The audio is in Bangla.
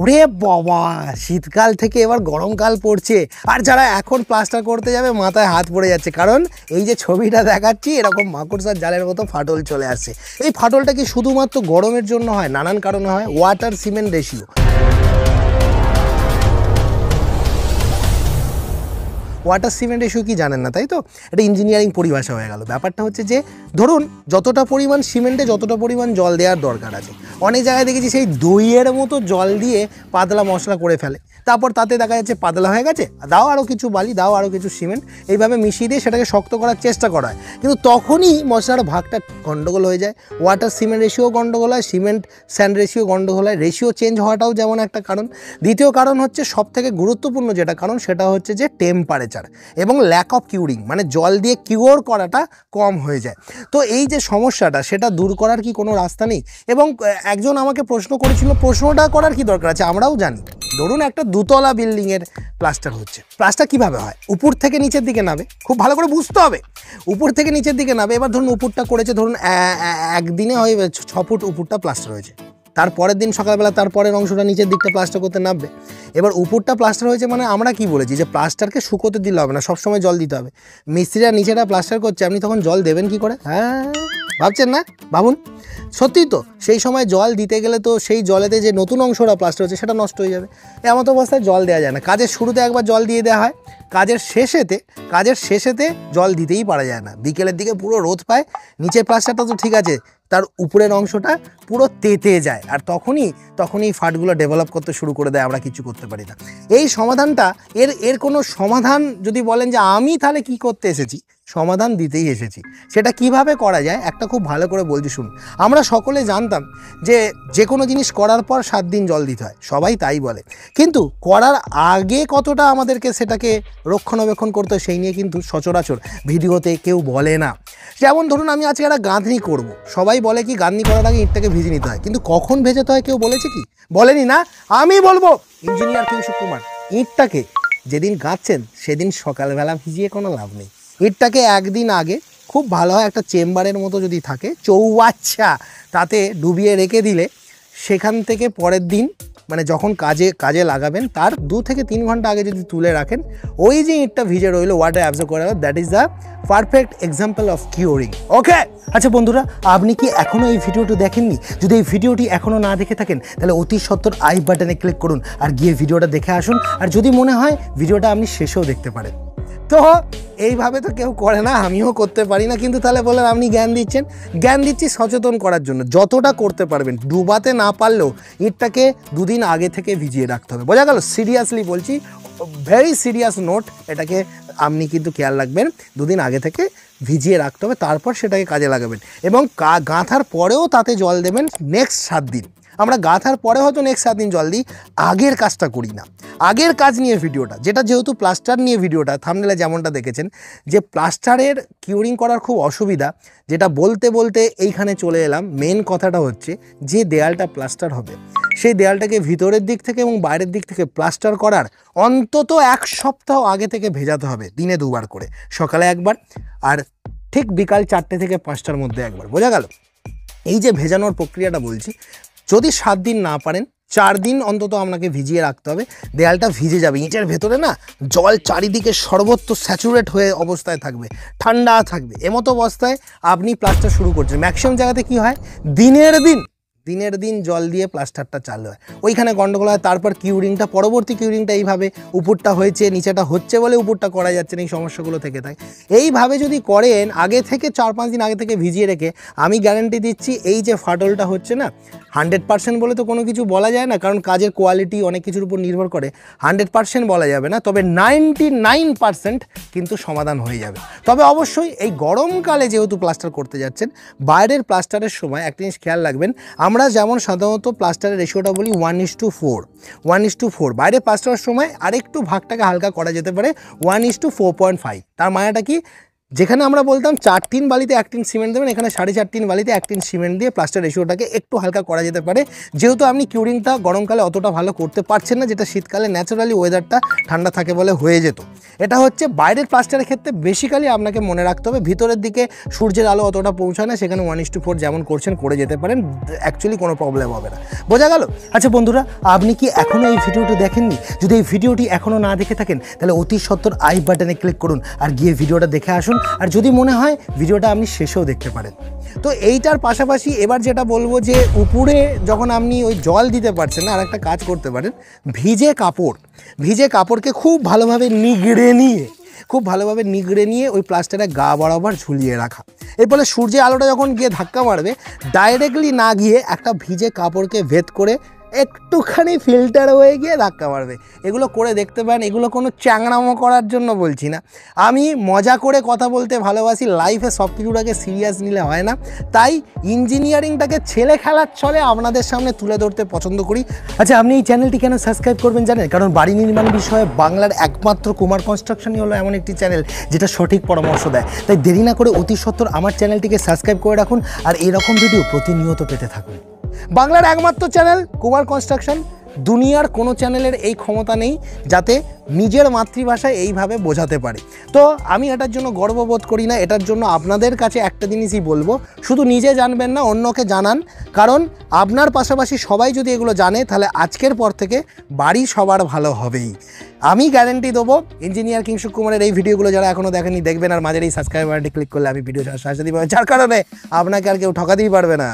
ওরে বাবা, শীতকাল থেকে এবার গরমকাল পড়ছে, আর যারা এখন প্লাস্টার করতে যাবে মাথায় হাত পড়ে যাচ্ছে, কারণ এই যে ছবিটা দেখাচ্ছি এরকম মাকড়সার জালের মতো ফাটল চলে আসছে। এই ফাটলটা কি শুধুমাত্র গরমের জন্য হয়? নানান কারণে হয়। Water cement ratio, water cement ratio কি জানেন না, তাই তো? এটা ইঞ্জিনিয়ারিং পরিভাষা হয়ে গেল। ব্যাপারটা হচ্ছে যে ধরুন যতটা পরিমাণ সিমেন্টে যতটা পরিমাণ জল দেওয়ার দরকার আছে, অনেক জায়গায় দেখেছি সেই দইয়ের মতো জল দিয়ে পাতলা মশলা করে ফেলে, তারপর তাতে দেখা যাচ্ছে পাতলা হয়ে গেছে, দাও আরও কিছু বালি, দাও আরও কিছু সিমেন্ট, এইভাবে মিশিয়ে দিয়ে সেটাকে শক্ত করার চেষ্টা করা হয়, কিন্তু তখনই মশলার ভাগটা গণ্ডগোল হয়ে যায়। ওয়াটার সিমেন্ট রেশিও গণ্ডগোল হয়, সিমেন্ট স্যান্ড রেশিও গণ্ডগোল হয়। রেশিও চেঞ্জ হওয়াটাও যেমন একটা কারণ। দ্বিতীয় কারণ হচ্ছে সবথেকে গুরুত্বপূর্ণ যেটা কারণ, সেটা হচ্ছে যে টেম্পারেচার এবং ল্যাক অফ কিউরিং, মানে জল দিয়ে কিউর করাটা কম হয়ে যায়। তো এই যে সমস্যাটা, সেটা দূর করার কি কোনো রাস্তা নেই? এবং একজন আমাকে প্রশ্ন করেছিল, প্রশ্নটা করার কি দরকার আছে, আমরাও জানি। ধরুন একটা দুতলা বিল্ডিংয়ের প্লাস্টার হচ্ছে, প্লাস্টার কিভাবে হয়? উপর থেকে নিচের দিকে নামে, খুব ভালো করে বুঝতে হবে, উপর থেকে নিচের দিকে নামে। এবার ধরুন উপরটা করেছে, ধরুন একদিনে হয় 6 ফুট উপরটা প্লাস্টার হয়েছে, তারপরের দিন সকালবেলা তারপরের অংশটা নিচের দিকটা প্লাস্টার করতে নামবে। এবার উপরটা প্লাস্টার হয়েছে মানে আমরা কি বলেছি, যে প্লাস্টারকে শুকোতে দিলে হবে না, সবসময় জল দিতে হবে। মিস্ত্রিরা নিচেটা প্লাস্টার করছে, আপনি তখন জল দেবেন কি করে? হ্যাঁ, ভাবছেন না? ভাবুন, সত্যি তো সেই সময় জল দিতে গেলে তো সেই জলেতে যে নতুন অংশটা প্লাস্টার হচ্ছে সেটা নষ্ট হয়ে যাবে। এমন অবস্থায় জল দেওয়া যায় না। কাজের শুরুতে একবার জল দিয়ে দেওয়া হয়, কাজের শেষেতে জল দিতেই পারা যায় না। বিকেলের দিকে পুরো রোদ পায়, নিচের প্লাস্টারটা তো ঠিক আছে, তার উপরের অংশটা পুরো তেতে যায়, আর তখনই ফাটগুলো ডেভেলপ করতে শুরু করে দেয়, আমরা কিছু করতে পারি না। এই সমাধানটা এর কোনো সমাধান যদি বলেন যে আমি তাহলে কি করতে এসেছি, সমাধান দিতেই এসেছি। সেটা কিভাবে করা যায় একটা খুব ভালো করে বলছি শুনুন। আমরা সকলে জানতাম যে কোনো জিনিস করার পর 7 দিন জল দিতে হয়, সবাই তাই বলে, কিন্তু করার আগে কতটা আমাদেরকে সেটাকে রক্ষণাবেক্ষণ করতে হয় সেই নিয়ে কিন্তু সচরাচর ভিডিওতে কেউ বলে না। যেমন ধরুন আমি আজকে একটা গাঁথনি করব, সবাই বলে কি গাঁথনি করার আগে ইটটাকে ভিজিয়ে নিতে হয়, কিন্তু কখন ভেজাতে হয় কেউ বলেছে কি? বলেনি না। আমি বলবো, ইঞ্জিনিয়ার কিংসুক কুমার, ইটটাকে যেদিন গাঁথছেন সেদিন সকালবেলা ভিজিয়ে কোনো লাভ নেই। ইটটাকে একদিন আগে খুব ভালো হয় একটা চেম্বারের মতো যদি থাকে, চৌবাচ্চা, তাতে ডুবিয়ে রেখে দিলে সেখান থেকে পরের দিন মানে যখন কাজে লাগাবেন তার 2 থেকে 3 ঘন্টা আগে যদি তুলে রাখেন, ওই যে ইটটা ভিজে রইলো, ওয়াটার অ্যাবজর্ব করে, that is the perfect example of curing. Okay, আচ্ছা বন্ধুরা, আপনি কি এখনও এই ভিডিওটি দেখেননি? যদি এই ভিডিওটি এখনও না দেখে থাকেন তাহলে অতি সত্বর আই বাটনে ক্লিক করুন আর গিয়ে ভিডিওটা দেখে আসুন। আর যদি মনে হয় ভিডিওটা আপনি শেষেও দেখতে পারেন। তো এইভাবে তো কেউ করে না, আমিও করতে পারি না, কিন্তু তাহলে বলেন আপনি জ্ঞান দিচ্ছেন। জ্ঞান দিচ্ছি সচেতন করার জন্য, যতটা করতে পারবেন। ডুবাতে না পারলেও ইটটাকে 2 দিন আগে থেকে ভিজিয়ে রাখতে হবে, বোঝা গেল? সিরিয়াসলি বলছি, ভেরি সিরিয়াস নোট, এটাকে আপনি কিন্তু খেয়াল রাখবেন, 2 দিন আগে থেকে ভিজিয়ে রাখতে হবে, তারপর সেটাকে কাজে লাগাবেন। এবং গাঁথার পরেও তাতে জল দেবেন নেক্সট 7 দিন। আমরা গাঁথার পরে হয়তো নেক্সট 7 দিন জল দিই, আগের কাজটা করি না। আগের কাজ নিয়ে ভিডিওটা, যেটা যেহেতু প্লাস্টার নিয়ে ভিডিওটা, থাম্বনেলে যেমনটা দেখেছেন, যে প্লাস্টারের কিউরিং করার খুব অসুবিধা, যেটা বলতে বলতে এইখানে চলে এলাম। মেন কথাটা হচ্ছে যে দেয়ালটা প্লাস্টার হবে, সেই দেয়ালটাকে ভিতরের দিক থেকে এবং বাইরের দিক থেকে প্লাস্টার করার অন্তত 1 সপ্তাহ আগে থেকে ভেজাতে হবে, দিনে 2 বার করে, সকালে একবার আর ঠিক বিকাল 4টে থেকে 5টার মধ্যে একবার, বোঝা গেল? এই যে ভেজানোর প্রক্রিয়াটা বলছি, যদি 7 দিন না পারেন 4 দিন অন্তত আপনাকে ভিজিয়ে রাখতে হবে। দেয়ালটা ভিজে যাবে, ইটের ভেতরে না জল চারিদিকে সর্বত্র স্যাচুরেট হয়ে অবস্থায় থাকবে, ঠান্ডা থাকবে। এমতো অবস্থায় আপনি প্লাস্টার শুরু করছেন। ম্যাক্সিমাম জায়গাতে কি হয়, দিনের দিন জল দিয়ে প্লাস্টারটা চালু হয়, ওইখানে গন্ডগোল হয়। তারপর কিউরিংটা, পরবর্তী কিউরিংটা এইভাবে উপরটা হয়েছে নিচেটা হচ্ছে বলে উপরটা করা যাচ্ছে না, এই সমস্যাগুলো থেকে থাকে। এইভাবে যদি করেন আগে থেকে 4-5 দিন আগে থেকে ভিজিয়ে রেখে, আমি গ্যারান্টি দিচ্ছি এই যে ফাটলটা হচ্ছে না, 100% বলে তো কোনো কিছু বলা যায় না, কারণ কাজের কোয়ালিটি অনেক কিছুর উপর নির্ভর করে, 100% বলা যাবে না, তবে 99% কিন্তু সমাধান হয়ে যাবে। তবে অবশ্যই এই গরমকালে যেহেতু প্লাস্টার করতে যাচ্ছেন, বাইরের প্লাস্টারের সময় একটা জিনিস খেয়াল রাখবেন। আমরা যেমন সাধারণত প্লাস্টারের রেশিওটা বলি 1:4, বাইরে প্লাস্টারের সময় আরেকটু ভাগটাকে হালকা করা যেতে পারে 1:4.5। তার মানেটা কি, যেখানে আমরা বলতাম 4 টিন বালিতে 1 টিন সিমেন্ট দেবেন, এখানে 4.5 টিন বালিতে 1 টিন সিমেন্ট দিয়ে প্লাস্টার রেশিওটাকে একটু হালকা করা যেতে পারে, যেহেতু আপনি কিউরিংটা গরমকালে অতটা ভালো করতে পারছেন না, যেটা শীতকালে ন্যাচারালি ওয়েদারটা ঠান্ডা থাকে বলে হয়ে যেত। এটা হচ্ছে বাইরের প্লাস্টারের ক্ষেত্রে বেসিক্যালি আপনাকে মনে রাখতে হবে, ভিতরের দিকে সূর্যের আলো অতটা পৌঁছায় না, সেখানে 1:4 যেমন করছেন করে যেতে পারেন, অ্যাকচুয়ালি কোনো প্রবলেম হবে না। বোঝা গেল? আচ্ছা বন্ধুরা, আপনি কি এখনও এই ভিডিওটি দেখেননি? যদি এই ভিডিওটি এখনও না দেখে থাকেন তাহলে অতি সত্বর আই বাটনে ক্লিক করুন আর গিয়ে ভিডিওটা দেখে আসুন। আর যদি মনে হয় ভিডিওটা আপনি শেষেও দেখতে পারেন। তো এইটার পাশাপাশি এবার যেটা বলবো যে উপরে যখন আপনি ওই জল দিতে পারছেন না, আর একটা কাজ করতে পারেন, ভিজে কাপড়কে খুব ভালোভাবে নিগড়ে নিয়ে ওই প্লাস্টারের গা বরাবর ঝুলিয়ে রাখা। এর ফলে সূর্যের আলোটা যখন গিয়ে ধাক্কা মারবে, ডাইরেক্টলি না গিয়ে একটা ভিজে কাপড়কে ভেদ করে একটুখানি ফিল্টার হয়ে গিয়ে ধাক্কা মারবে। এগুলো করে দেখতে পারেন। এগুলো কোনো চ্যাংড়ামো করার জন্য বলছি না, আমি মজা করে কথা বলতে ভালোবাসি। লাইফে সব কিছুটাকে সিরিয়াস নিলে হয় না, তাই ইঞ্জিনিয়ারিংটাকে ছেলে খেলার ছলে আপনাদের সামনে তুলে ধরতে পছন্দ করি। আচ্ছা, আপনি এই চ্যানেলটি কেন সাবস্ক্রাইব করবেন জানেন? কারণ বাড়ি নির্মাণ বিষয়ে বাংলার একমাত্র কুমার কনস্ট্রাকশনই হলো এমন একটি চ্যানেল যেটা সঠিক পরামর্শ দেয়। তাই দেরি না করে অতি সত্বর আমার চ্যানেলটিকে সাবস্ক্রাইব করে রাখুন আর এরকম ভিডিও প্রতিনিয়ত পেতে থাকুন। বাংলার একমাত্র চ্যানেল কুমার কনস্ট্রাকশন। দুনিয়ার কোনো চ্যানেলের এই ক্ষমতা নেই যাতে নিজের মাতৃভাষায় এইভাবে বোঝাতে পারে। তো আমি এটার জন্য গর্ববোধ করি না। এটার জন্য আপনাদের কাছে একটা জিনিসই বলবো, শুধু নিজে জানবেন না, অন্যকে জানান। কারণ আপনার পাশাপাশি সবাই যদি এগুলো জানে, তাহলে আজকের পর থেকে বাড়ি সবার ভালো হবেই। আমি গ্যারেন্টি দেবো। ইঞ্জিনিয়ার কিংশুক কুমারের এই ভিডিওগুলো যারা এখনও দেখেনি দেখবেন, আর মাঝের এই সাবস্ক্রাইব বাটনটি ক্লিক করলে আমি ভিডিও সাহায্য দিব, যার কারণে আপনাকে আর কেউ ঠকাতেই পারবে না।